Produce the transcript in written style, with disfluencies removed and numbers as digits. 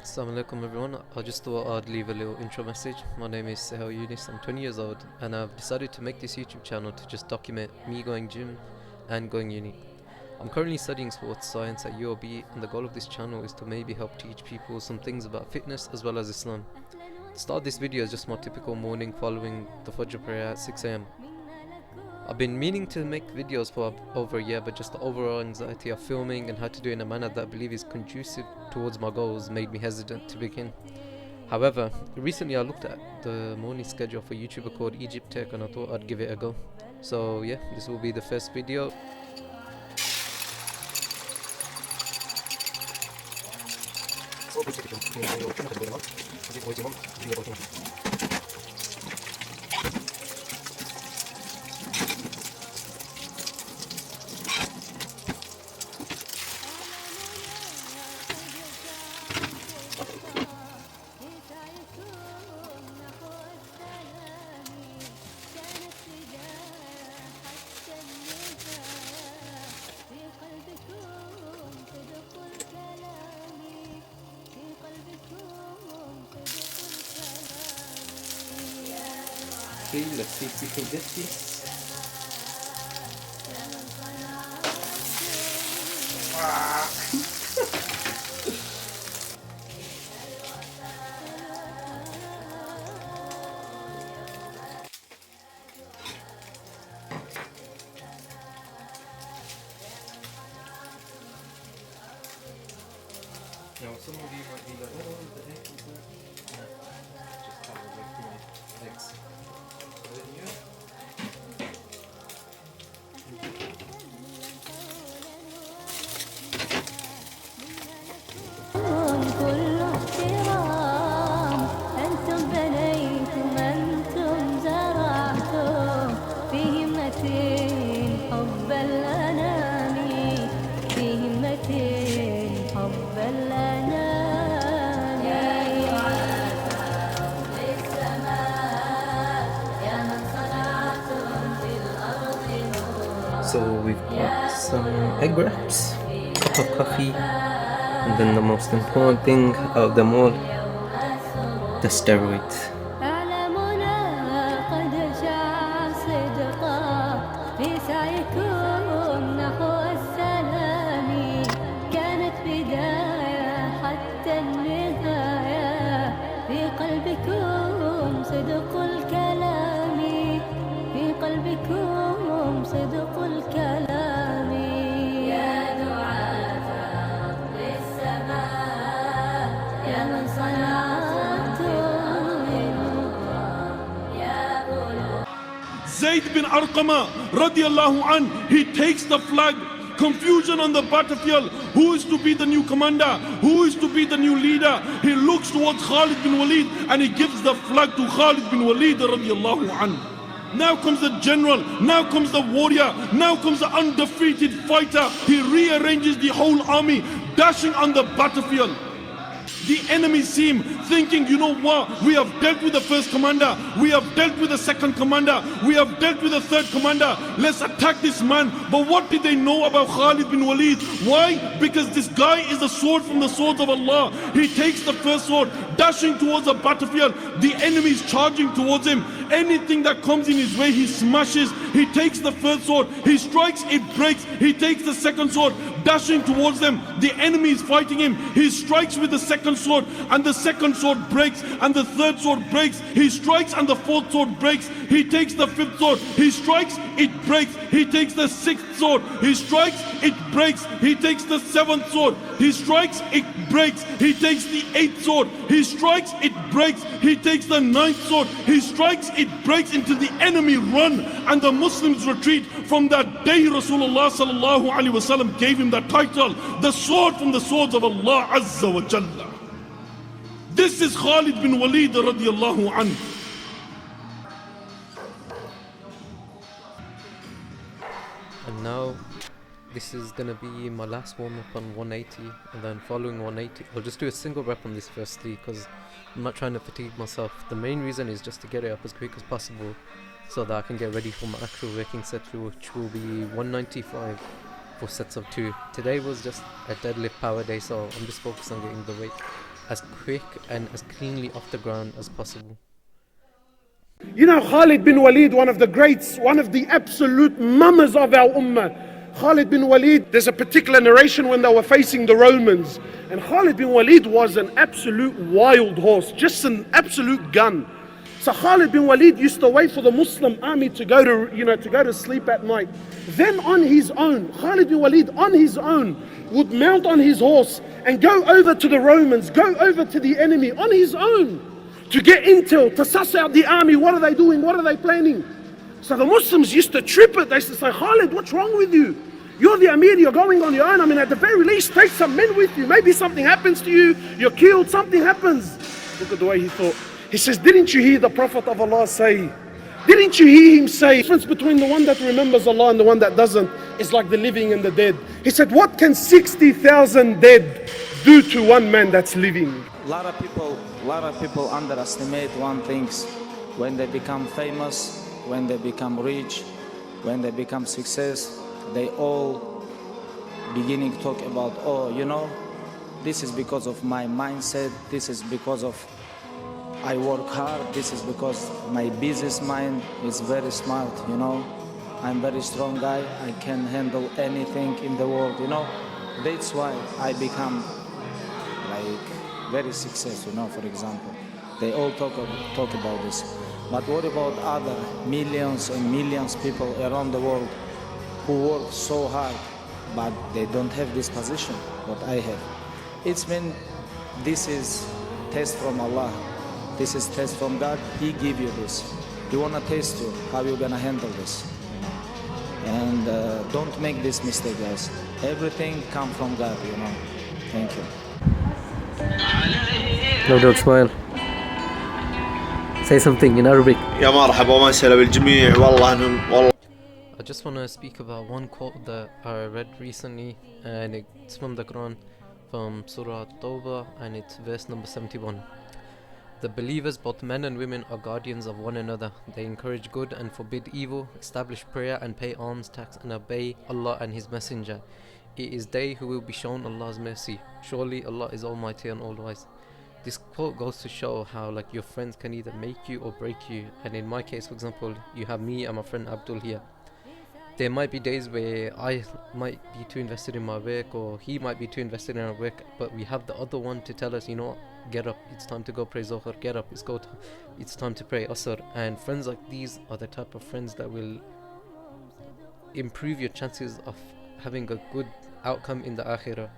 Assalamu alaikum everyone. I just thought I'd leave a little intro message. My name is Sahel Yunus. I'm 20 years old and I've decided to make this YouTube channel to just document me going gym and going uni. I'm currently studying sports science at UOB and the goal of this channel is to maybe help teach people some things about fitness as well as Islam. The start of this video is just my typical morning following the Fajr prayer at 6 am. I've been meaning to make videos for over a year, but just the overall anxiety of filming and how to do it in a manner that I believe is conducive towards my goals made me hesitant to begin. However, recently I looked at the morning schedule for a YouTuber called Egypt Tech and I thought I'd give it a go. So yeah, this will be the first video. Okay, let's see if we can get this. Now some of you might be like, oh, the heck is that? No, just cover my legs. كل احترام أنتم بنيتم أنتم زرعتم في همة حب الأنام في همة حب الأنام يا دعاة للسماء يا من صنعتم في الأرض نورا. So we've got some egg wraps, a cup of coffee, and then the most important thing of them all, the steroids. أعلامنا قد شاع صدقا في سعيكم نحو السلام كانت بداية حتى النهاية في قلبكم صدق الكلام في قلبكم صدق الكلام يا دعاة للسماء يا من صنعتم يا قلوب. Zayd bin Arqama radiallahu an, he takes the flag, confusion on the battlefield, who is to be the new commander, who is to be the new leader. He looks towards Khalid bin Walid and he gives the flag to Khalid bin Walid radiallahu an. Now comes the general, now comes the warrior, now comes the undefeated fighter. He rearranges the whole army, dashing on the battlefield. The enemy see him thinking, you know what, we have dealt with the first commander, we have dealt with the second commander, we have dealt with the third commander, let's attack this man. But what did they know about Khalid bin Walid? Why? Because this guy is a sword from the swords of Allah. He takes the first sword, dashing towards the battlefield. The enemy is charging towards him. Anything that comes in his way, he smashes. He takes the first sword, he strikes, it breaks. He takes the second sword, dashing towards them. The enemy is fighting him. He strikes with the second sword and the second sword breaks and the third sword breaks. He strikes and the fourth sword breaks. He takes the fifth sword, he strikes, it breaks. He takes the sixth sword, he strikes, it breaks. He takes the seventh sword, he strikes, it breaks. He takes the eighth sword, he strikes, it breaks. He takes the ninth sword, he strikes, it breaks, until the enemy run and the Muslims retreat. From that day Rasulullah sallallahu alaihi wasallam gave him the title, the sword from the swords of Allah Azza wa Jalla. This is Khalid bin Walid radiallahu anhu. And now this is gonna be my last warm up on 180, and then following 180 I'll just do a single rep on this firstly because I'm not trying to fatigue myself. The main reason is just to get it up as quick as possible so that I can get ready for my actual working set, which will be 195 for sets of 2. Today was just a deadlift power day, so I'm just focused on getting the weight as quick and as cleanly off the ground as possible. You know, Khalid bin Walid, one of the greats, one of the absolute mamas of our ummah. Khalid bin Walid, there's a particular narration when they were facing the Romans. And Khalid bin Walid was an absolute wild horse, just an absolute gun. So Khalid bin Walid used to wait for the Muslim army to go to sleep at night. Then on his own, Khalid bin Walid on his own would mount on his horse and go over to the Romans, go over to the enemy on his own to get intel, to suss out the army. What are they doing? What are they planning? So the Muslims used to trip it. They used to say, Khalid, what's wrong with you? You're the Amir, you're going on your own. I mean, at the very least, take some men with you. Maybe something happens to you, you're killed, something happens. Look at the way he thought. He says, didn't you hear the Prophet of Allah say, didn't you hear him say, the difference between the one that remembers Allah and the one that doesn't is like the living and the dead. He said, what can 60,000 dead do to one man that's living? A lot of people underestimate one thing. When they become famous, when they become rich, when they become success, they all beginning to talk about, oh, you know, this is because of my mindset, this is because of I work hard, this is because my business mind is very smart, you know. I'm very strong guy, I can handle anything in the world, you know. That's why I become like very successful, you know, for example. They all talk about this. But what about other millions and millions people around the world who work so hard, but they don't have this position, what I have? It's mean this is test from Allah. This is test from God. He give you this. He wanna test you, how you gonna handle this. And don't make this mistake, guys. Everything come from God, you know. Thank you. No, don't smile. Say something in Arabic. يا مرحبا ومسهلا بالجميع والله I just want to speak about one quote that I read recently, and it's from the Quran, from Surah Tawbah, and it's verse number 71. The believers, both men and women, are guardians of one another. They encourage good and forbid evil, establish prayer and pay alms tax, and obey Allah and His Messenger. It is they who will be shown Allah's mercy. Surely Allah is Almighty and All-Wise. This quote goes to show how like your friends can either make you or break you. And in my case, for example, you have me and my friend Abdul here. There might be days where I might be too invested in my work, or he might be too invested in our work, but we have the other one to tell us, you know what, get up, it's time to go pray Zohar, get up, it's time to pray Asr. And friends like these are the type of friends that will improve your chances of having a good outcome in the Akhirah.